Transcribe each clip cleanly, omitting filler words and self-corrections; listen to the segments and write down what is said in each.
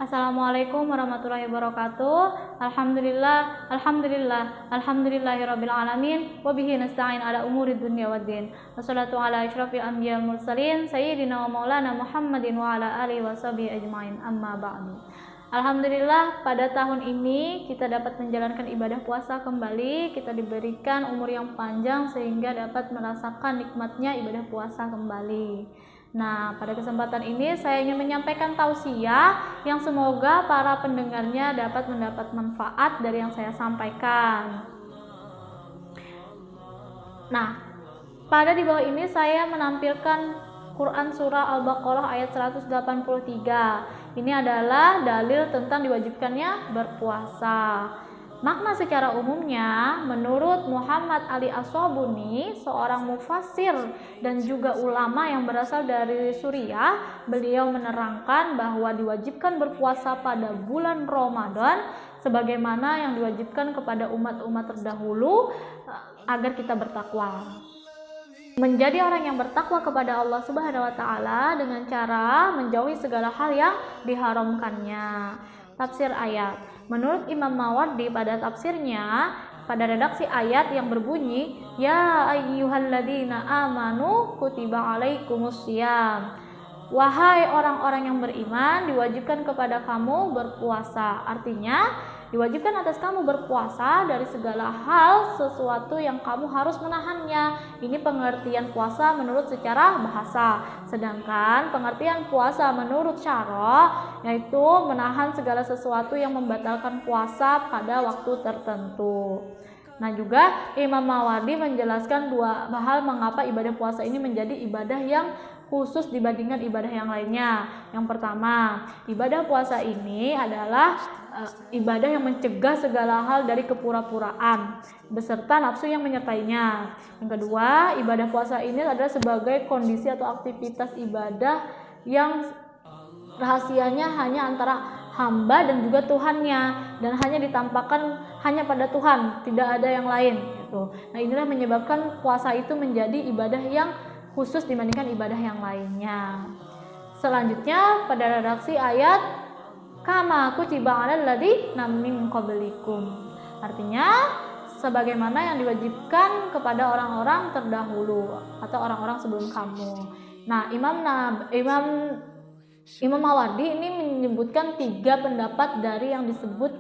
Assalamualaikum warahmatullahi wabarakatuh. Alhamdulillahirabbil alamin wa bihi nasta'in ala umurid dunya waddin. Wassalatu ala asyrafil anbiya'il mursalin sayyidina wa maulana Muhammadin wa ala alihi washabihi ajmain. Amma ba'du. Alhamdulillah, pada tahun ini kita dapat menjalankan ibadah puasa kembali. Kita diberikan umur yang panjang sehingga dapat merasakan nikmatnya ibadah puasa kembali. Nah, pada kesempatan ini saya ingin menyampaikan tausiah yang semoga para pendengarnya dapat mendapat manfaat dari yang saya sampaikan. Nah, pada di bawah ini saya menampilkan Quran Surah Al-Baqarah ayat 183. Ini adalah dalil tentang diwajibkannya berpuasa. Makna secara umumnya, menurut Muhammad Ali As-Sabuni, seorang mufassir dan juga ulama yang berasal dari Suriah, beliau menerangkan bahwa diwajibkan berpuasa pada bulan Ramadan sebagaimana yang diwajibkan kepada umat-umat terdahulu agar kita bertakwa. Menjadi orang yang bertakwa kepada Allah Subhanahu wa taala dengan cara menjauhi segala hal yang diharamkannya. Tafsir ayat. Menurut Imam Mawardi pada tafsirnya, pada redaksi ayat yang berbunyi, Ya ayyuhalladzina amanu kutiba alaikumussyam. Wahai orang-orang yang beriman, diwajibkan kepada kamu berpuasa. Artinya, diwajibkan atas kamu berpuasa dari segala hal sesuatu yang kamu harus menahannya. Ini pengertian puasa menurut secara bahasa. Sedangkan pengertian puasa menurut syara yaitu menahan segala sesuatu yang membatalkan puasa pada waktu tertentu. Nah, juga Imam Mawardi menjelaskan dua hal mengapa ibadah puasa ini menjadi ibadah yang khusus dibandingkan ibadah yang lainnya. Yang pertama, ibadah puasa ini adalah ibadah yang mencegah segala hal dari kepura-puraan beserta nafsu yang menyertainya. Yang kedua, ibadah puasa ini adalah sebagai kondisi atau aktivitas ibadah yang rahasianya hanya antara hamba dan juga Tuhannya, dan hanya ditampakkan hanya pada Tuhan, tidak ada yang lain gitu. Nah, inilah menyebabkan puasa itu menjadi ibadah yang khusus dibandingkan ibadah yang lainnya. Selanjutnya pada redaksi ayat kama kutiba 'alal ladzina min qablikum. Artinya sebagaimana yang diwajibkan kepada orang-orang terdahulu atau orang-orang sebelum kamu. Nah, Imam Mawardi ini menyebutkan 3 pendapat dari yang disebut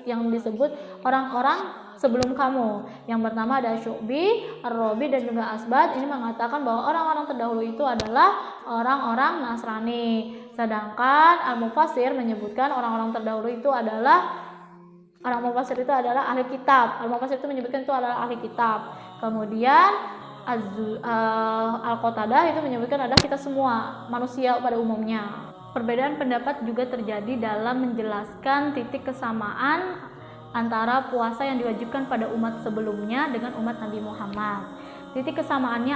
yang disebut orang-orang sebelum kamu. Yang pertama ada Syu'bi, Ar-Rabi dan juga Asbad. Ini mengatakan bahwa orang-orang terdahulu itu adalah orang-orang Nasrani. Sedangkan Al-Mufassir menyebutkan orang-orang terdahulu itu adalah ahli kitab. Al-Mufassir itu menyebutkan itu adalah ahli kitab. Kemudian Al-Qatadah itu menyebutkan adalah kita semua manusia pada umumnya. Perbedaan pendapat juga terjadi dalam menjelaskan titik kesamaan antara puasa yang diwajibkan pada umat sebelumnya dengan umat Nabi Muhammad. Titik kesamaannya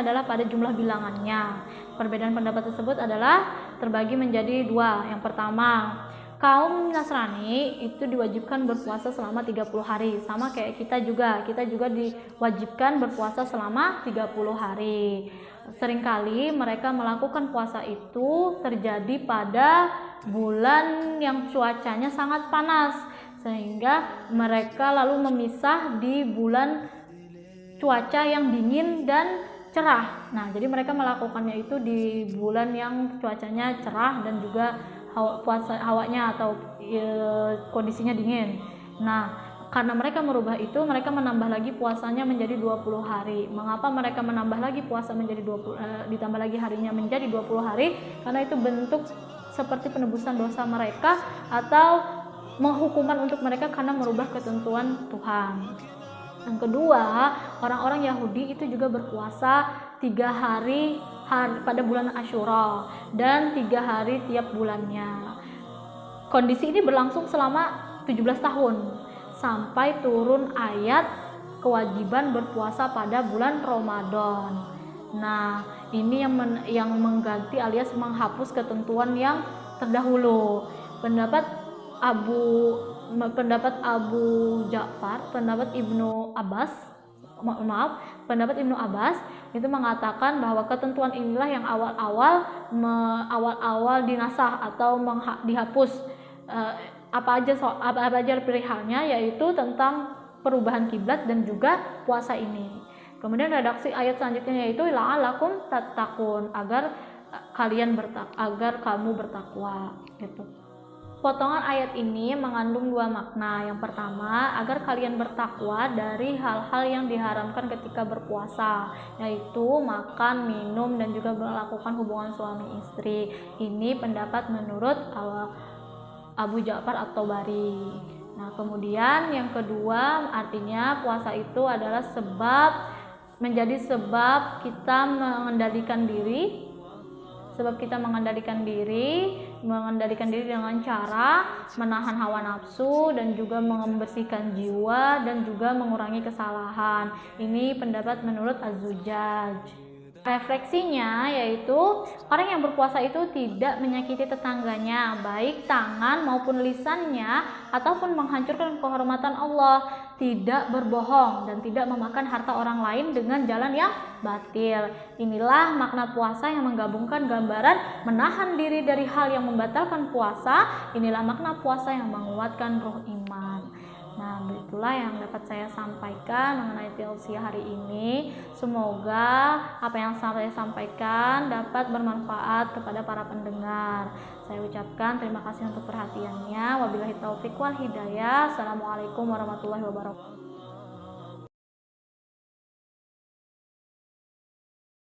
adalah pada jumlah bilangannya. Perbedaan pendapat tersebut adalah terbagi menjadi 2. Yang pertama, kaum Nasrani itu diwajibkan berpuasa selama 30 hari. Sama kayak kita juga diwajibkan berpuasa selama 30 hari. Seringkali mereka melakukan puasa itu terjadi pada bulan yang cuacanya sangat panas, sehingga mereka lalu memisah di bulan cuaca yang dingin dan cerah. Nah, jadi mereka melakukannya itu di bulan yang cuacanya cerah dan juga hawanya atau kondisinya dingin. Nah, karena mereka merubah itu, mereka menambah lagi puasanya menjadi 20 hari. Mengapa mereka menambah lagi puasa menjadi ditambah lagi harinya menjadi 20 hari? Karena itu bentuk seperti penebusan dosa mereka atau menghukuman untuk mereka karena merubah ketentuan Tuhan. Yang kedua, orang-orang Yahudi itu juga berpuasa 3 hari pada bulan Asyura dan 3 hari tiap bulannya. Kondisi ini berlangsung selama 17 tahun sampai turun ayat kewajiban berpuasa pada bulan Ramadan. Nah, ini yang mengganti alias menghapus ketentuan yang terdahulu. Pendapat Abu Ja'far, pendapat Ibnu Abbas itu mengatakan bahwa ketentuan inilah yang awal-awal dinasah atau dihapus apa aja pilihannya, yaitu tentang perubahan kiblat dan juga puasa ini. Kemudian redaksi ayat selanjutnya yaitu la'alakum tattaqun, agar kamu bertakwa gitu. Potongan ayat ini mengandung dua makna. Yang pertama, agar kalian bertakwa dari hal-hal yang diharamkan ketika berpuasa, yaitu makan, minum, dan juga melakukan hubungan suami istri. Ini pendapat menurut Abu Ja'far at-Tabari. Nah, kemudian yang kedua, artinya puasa itu adalah menjadi sebab kita mengendalikan diri dengan cara menahan hawa nafsu dan juga membersihkan jiwa dan juga mengurangi kesalahan. Ini pendapat menurut Az-Zujjaj. Refleksinya yaitu orang yang berpuasa itu tidak menyakiti tetangganya, baik tangan maupun lisannya, ataupun menghancurkan kehormatan Allah, tidak berbohong, dan tidak memakan harta orang lain dengan jalan yang batil. Inilah makna puasa yang menggabungkan gambaran menahan diri dari hal yang membatalkan puasa. Inilah makna puasa yang menguatkan ruh iman. Nah, itulah yang dapat saya sampaikan mengenai tausiah hari ini. Semoga apa yang saya sampaikan dapat bermanfaat kepada para pendengar. Saya ucapkan terima kasih untuk perhatiannya. Wabillahi taufik wal hidayah. Assalamualaikum warahmatullahi wabarakatuh.